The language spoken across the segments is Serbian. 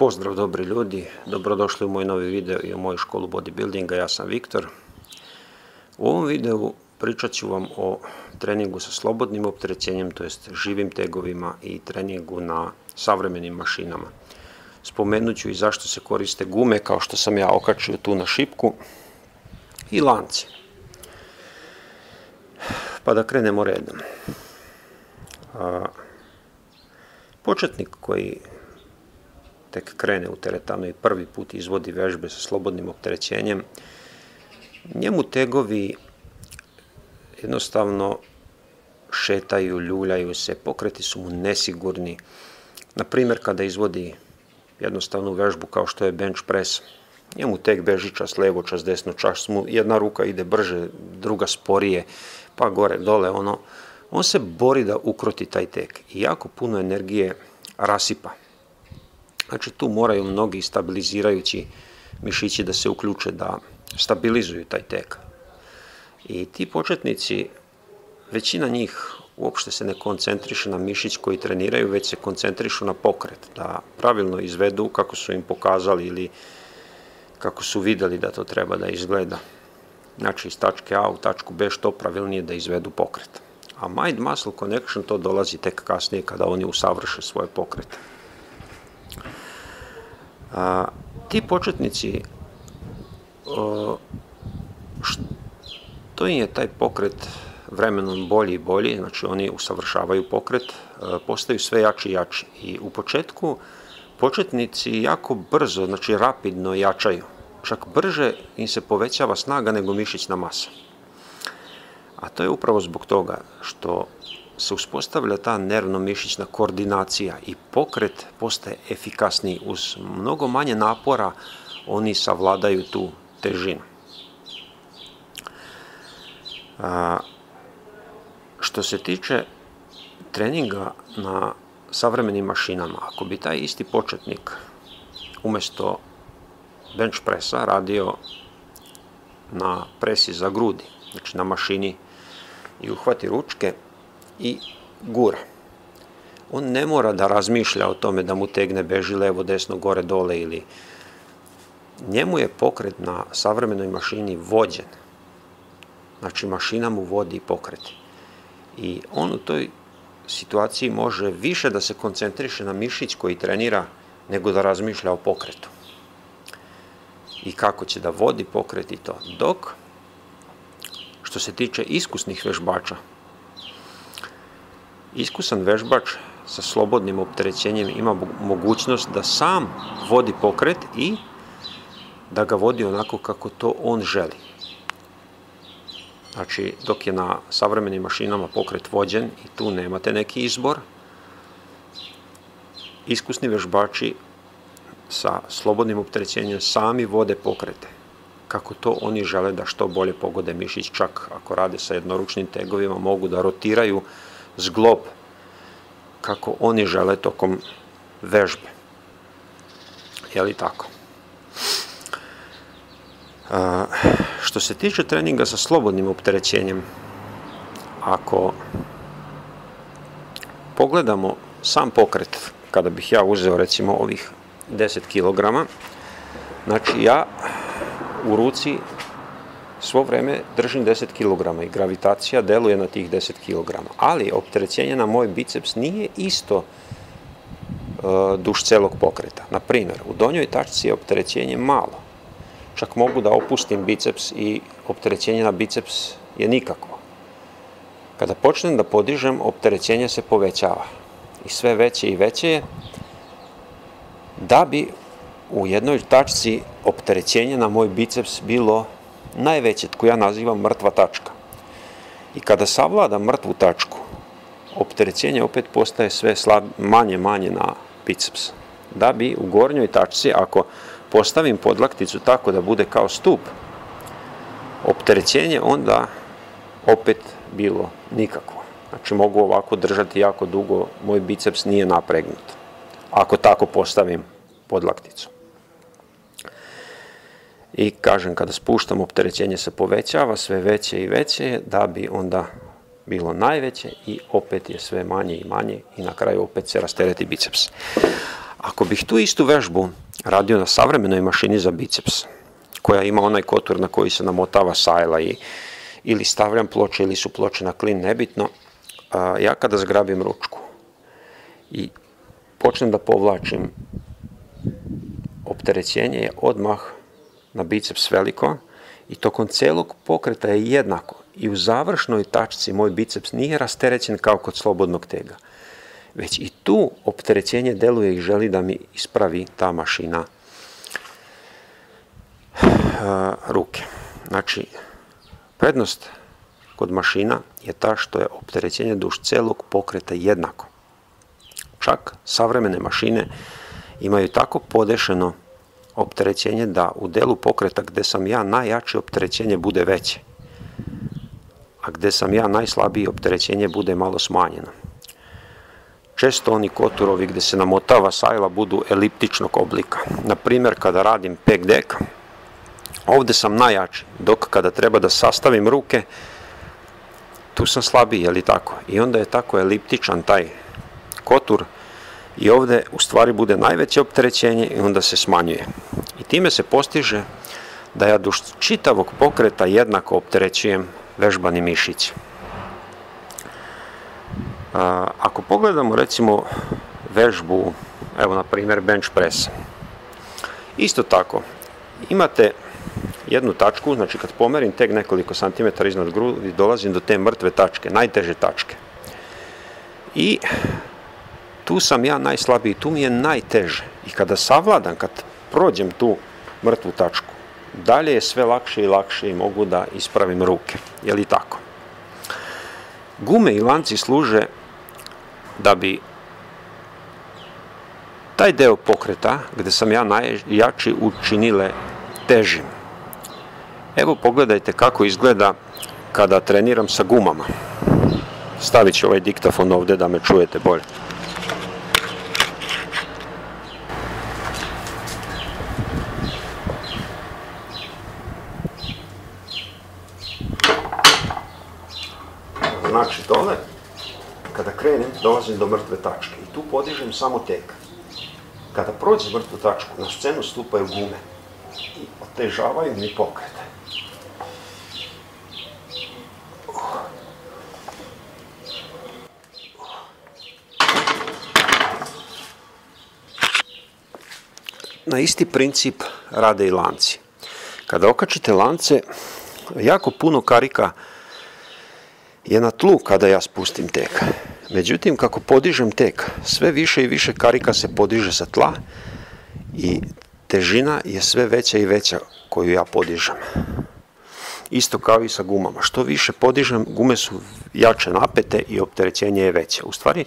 Pozdrav dobri ljudi, dobrodošli u moj novi video i u moju školu bodybuildinga, ja sam Viktor. U ovom videu pričat ću vam o treningu sa slobodnim opterećenjem, to jest živim tegovima i treningu na savremenim mašinama. Spomenut ću i zašto se koriste gume, kao što sam ja okačio tu na šipku, i lanci. Pa da krenemo redom. Početnik koji tek krene u teretanu i prvi put izvodi vežbe sa slobodnim opterećenjem, njemu tegovi jednostavno šetaju, ljuljaju se, pokreti su mu nesigurni. Na primjer, kada izvodi jednostavnu vežbu kao što je bench press, njemu tek beži čas levo, čas desno, čas mu jedna ruka ide brže, druga sporije, pa gore, dole, on se bori da ukroti taj tek i jako puno energije rasipa. Znači tu moraju mnogi stabilizirajući mišići da se uključe, da stabilizuju taj tek. I ti početnici, većina njih uopšte se ne koncentriše na mišić koji treniraju, već se koncentrišu na pokret, da pravilno izvedu kako su im pokazali ili kako su vidjeli da to treba da izgleda. Znači iz tačke A u tačku B što pravilnije da izvedu pokret. A mind-muscle connection to dolazi tek kasnije kada oni usavrše svoje pokrete. Ti početnici, što im je taj pokret vremenom bolji i bolji, znači oni usavršavaju pokret, postaju sve jači i jači. I u početku početnici jako brzo, znači rapidno jačaju. Čak brže im se povećava snaga nego mišićna masa. A to je upravo zbog toga što se uspostavlja ta nervno-mišićna koordinacija i pokret postaje efikasniji. Uz mnogo manje napora oni savladaju tu težinu. Što se tiče treninga na savremenim mašinama, ako bi taj isti početnik umjesto bench pressa radio na presi za grudi, znači na mašini, i uhvati ručke i gura. On ne mora da razmišlja o tome da mu tegne beži levo, desno, gore, dole ili... Njemu je pokret na savremenoj mašini vođen. Znači mašina mu vodi pokret. I on u toj situaciji može više da se koncentriše na mišić koji trenira nego da razmišlja o pokretu. I kako će da vodi pokret i to. Dok, što se tiče iskusnih vežbača, iskusan vežbač sa slobodnim opterećenjem ima mogućnost da sam vodi pokret i da ga vodi onako kako to on želi. Znači, dok je na savremenim mašinama pokret vođen i tu nemate neki izbor, iskusni vežbači sa slobodnim opterećenjem sami vode pokrete kako to oni žele da što bolje pogode mišić. Čak ako rade sa jednoručnim tegovima mogu da rotiraju zglob kako oni žele tokom vežbe. Je li tako? Što se tiče treninga sa slobodnim opterećenjem, ako pogledamo sam pokret, kada bih ja uzeo recimo ovih 10 kg, znači ja u ruci svo vreme držim 10 kg i gravitacija deluje na tih 10 kg, ali opterećenje na moj biceps nije isto duž celog pokreta. Na primjer, u donjoj tačci je opterećenje malo. Čak mogu da opustim biceps i opterećenje na biceps je nikakvo. Kada počnem da podižem, opterećenje se povećava i sve veće i veće je, da bi u jednoj tačci opterećenje na moj biceps bilo najveće, koju ja nazivam mrtva tačka. I kada savladam mrtvu tačku, opterećenje opet postaje sve manje na biceps. Da bi u gornjoj tačci, ako postavim podlakticu tako da bude kao stup, opterećenje onda opet bilo nikakvo. Znači mogu ovako držati jako dugo, moj biceps nije napregnut, ako tako postavim podlakticu. I kažem, kada spuštam, opterećenje se povećava, sve veće i veće, da bi onda bilo najveće i opet je sve manje i manje i na kraju opet se rastereti biceps. Ako bih tu istu vežbu radio na savremenoj mašini za biceps, koja ima onaj kotur na koji se namotava sajla ili stavljam ploče ili su ploče na klin, nebitno, ja kada zgrabim ručku i počnem da povlačim, opterećenje je odmah na biceps veliko i tokom celog pokreta je jednako. I u završnoj tačci moj biceps nije rasterećen kao kod slobodnog tega, već i tu opterećenje deluje i želi da mi ispravi ta mašina ruke. Znači, prednost kod mašina je ta što je opterećenje duž celog pokreta jednako. Čak savremene mašine imaju tako podešeno opterećenje da u delu pokreta gde sam ja najjače opterećenje bude veće, a gde sam ja najslabiji opterećenje bude malo smanjeno. Često oni koturovi gde se namotava sajla budu eliptičnog oblika. Naprimjer, kada radim peg deck, ovde sam najjači, dok kada treba da sastavim ruke, tu sam slabiji, je li tako? I onda je tako eliptičan taj kotur i ovde u stvari bude najveće opterećenje i onda se smanjuje. I time se postiže da ja duž čitavog pokreta jednako opterećujem vežbani mišić. Ako pogledamo recimo vežbu, evo na primjer bench press, isto tako, imate jednu tačku, znači kad pomerim teg nekoliko santimetara iznad grudi, dolazim do te mrtve tačke, najteže tačke. I tu sam ja najslabiji, tu mi je najteže. I kada savladam, kad prođem tu mrtvu tačku, dalje je sve lakše i lakše i mogu da ispravim ruke. Je li tako? Gume i lanci služe da bi taj deo pokreta, gde sam ja najjači, učinile težim. Evo pogledajte kako izgleda kada treniram sa gumama. Stavit ću ovaj diktafon ovde da me čujete bolje. Znači dole, kada krenem, dolazim do mrtve tačke i tu podižem samo teg. Kada prođe mrtvu tačku, na scenu stupaju gume i otežavaju mi pokret. Na isti princip rade i lanci. Kada okačite lance, jako puno karika je na tlu kada ja spustim teg. Međutim, kako podižem teg, sve više i više karika se podiže sa tla i težina je sve veća i veća koju ja podižem. Isto kao i sa gumama. Što više podižem, gume su jače napete i opterećenje je veće. U stvari,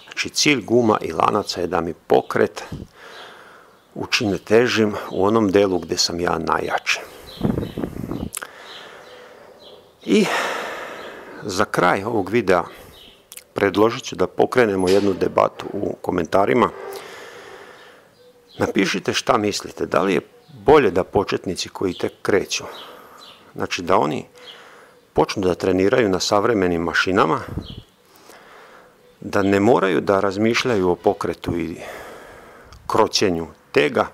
znači, cilj guma i lanaca je da mi pokret učine težim u onom delu gde sam ja najjači. I za kraj ovog videa predložit ću da pokrenemo jednu debatu u komentarima. Napišite šta mislite, da li je bolje da početnici koji tek kreću, znači da oni počnu da treniraju na savremenim mašinama, da ne moraju da razmišljaju o pokretu i kroćenju tega,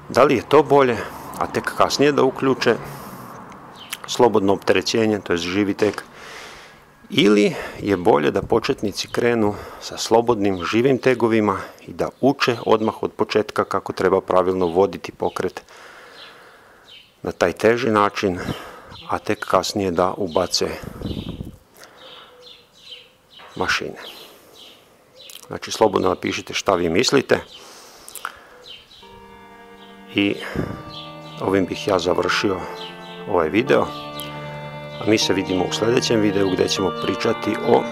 da li je to bolje, a tek kasnije da uključe slobodno opterećenje, to je živi tek, ili je bolje da početnici krenu sa slobodnim živim tegovima i da uče odmah od početka kako treba pravilno voditi pokret na taj teži način, a tek kasnije da ubace mašine. Znači, slobodno napišite šta vi mislite i ovim bih ja završio ovaj video, a mi se vidimo u sljedećem videu gdje ćemo pričati o